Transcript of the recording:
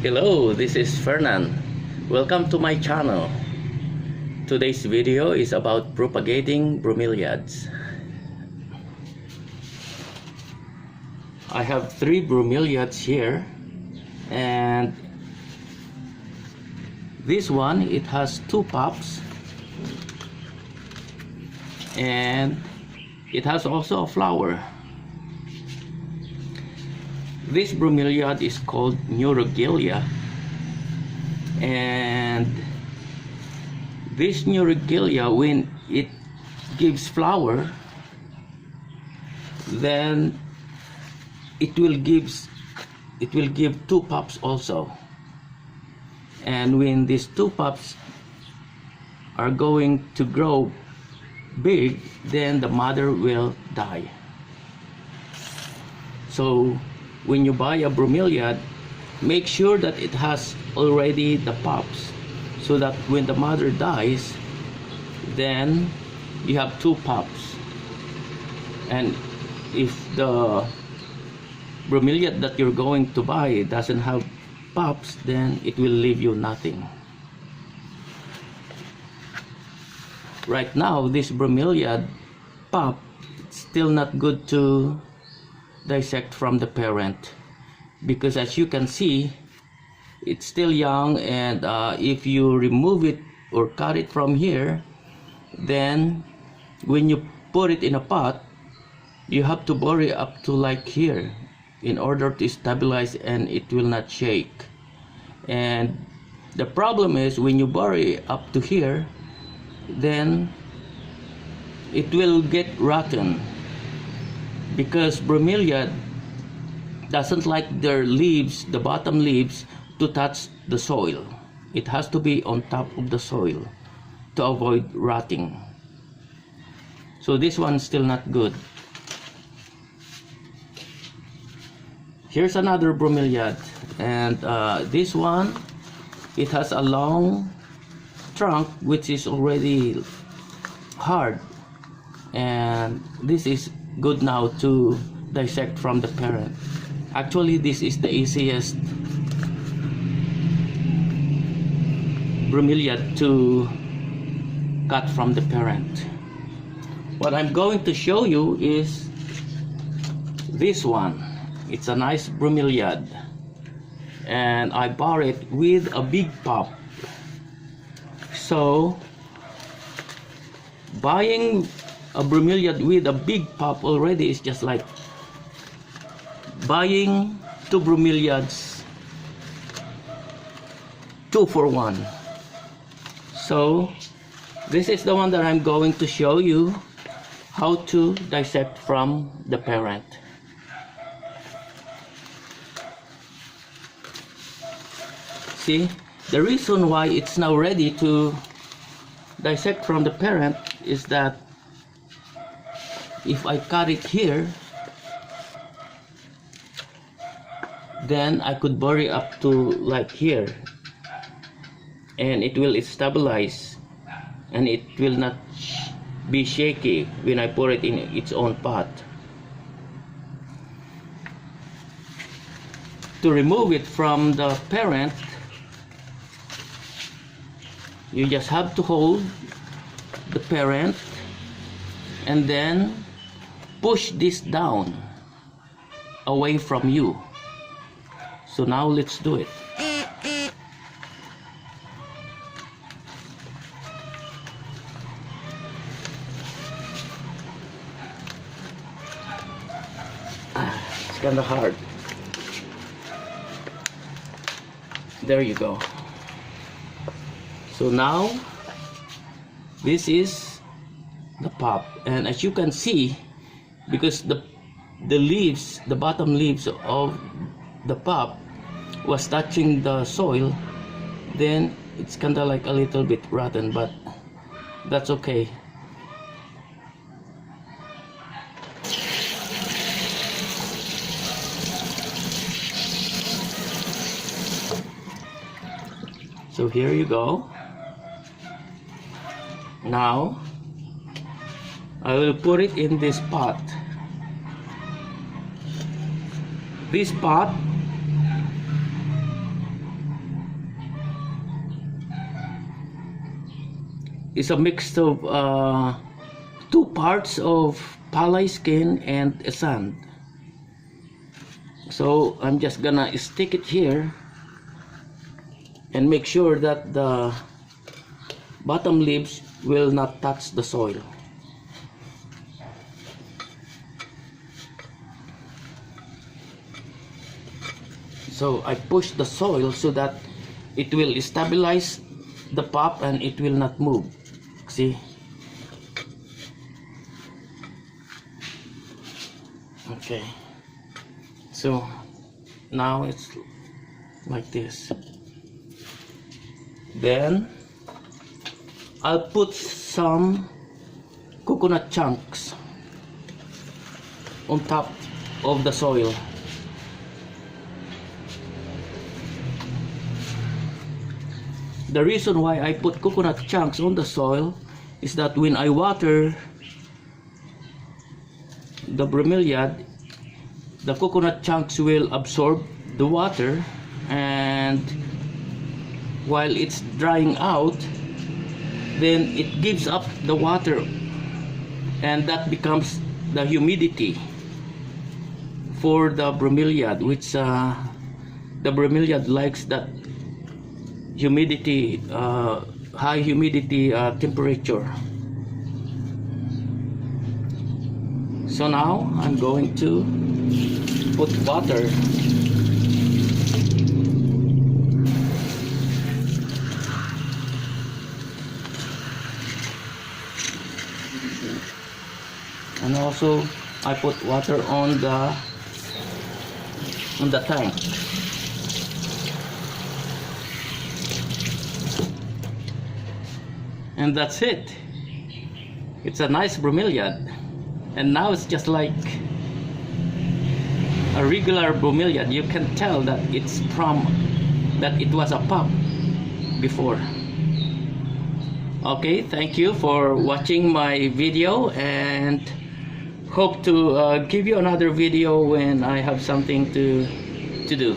Hello, this is Fernan. Welcome to my channel. Today's video is about propagating bromeliads. I have 3 bromeliads here, and this one, it has 2 pups, and it has also a flower. This bromeliad is called neurogelia, and this neurogelia, when it gives flower, then it will give 2 pups also. And when these 2 pups are going to grow big, then the mother will die. So when you buy a bromeliad, make sure that it has already the pups, so that when the mother dies, then you have 2 pups. And if the bromeliad that you're going to buy doesn't have pups, then it will leave you nothing. Right now, this bromeliad pup, it's still not good to dissect from the parent, because as you can see, it's still young, and if you remove it or cut it from here, then when you put it in a pot, you have to bury up to like here in order to stabilize, and it will not shake. And the problem is, when you bury up to here, then it will get rotten, because bromeliad doesn't like their leaves, the bottom leaves, to touch the soil. It has to be on top of the soil to avoid rotting. So this one's still not good. Here's another bromeliad, and this one, it has a long trunk which is already hard, and this is good now to dissect from the parent. Actually, this is the easiest bromeliad to cut from the parent. What I'm going to show you is this one. It's a nice bromeliad, and I bought it with a big pup. So buying a bromeliad with a big pup already is just like buying 2 bromeliads 2 for 1. So this is the one that I'm going to show you how to dissect from the parent. See, the reason why it's now ready to dissect from the parent is that if I cut it here, then I could bury up to like here, and it will stabilize, and it will not be shaky when I put it in its own pot. To remove it from the parent, you just have to hold the parent and then push this down away from you. So now let's do it. It's kind of hard. There you go. So now this is the pup, and as you can see, because the leaves, the bottom leaves of the pup was touching the soil, then it's kind of like a little bit rotten, but that's okay. So here you go. Now I will put it in this pot. This pot is a mix of 2 parts of palay skin and a sand. So I'm just gonna stick it here and make sure that the bottom leaves will not touch the soil. So I push the soil so that it will stabilize the pup and it will not move. See? Okay. So now it's like this. Then I'll put some coconut chunks on top of the soil. The reason why I put coconut chunks on the soil is that when I water the bromeliad, the coconut chunks will absorb the water, and while it's drying out, then it gives up the water, and that becomes the humidity for the bromeliad, which the bromeliad likes that humidity, high humidity temperature. So now I'm going to put water. And also I put water on the tank. And that's it. It's a nice bromeliad. And now it's just like a regular bromeliad. You can tell that it's that it was a pup before. Okay, thank you for watching my video, and hope to give you another video when I have something to do.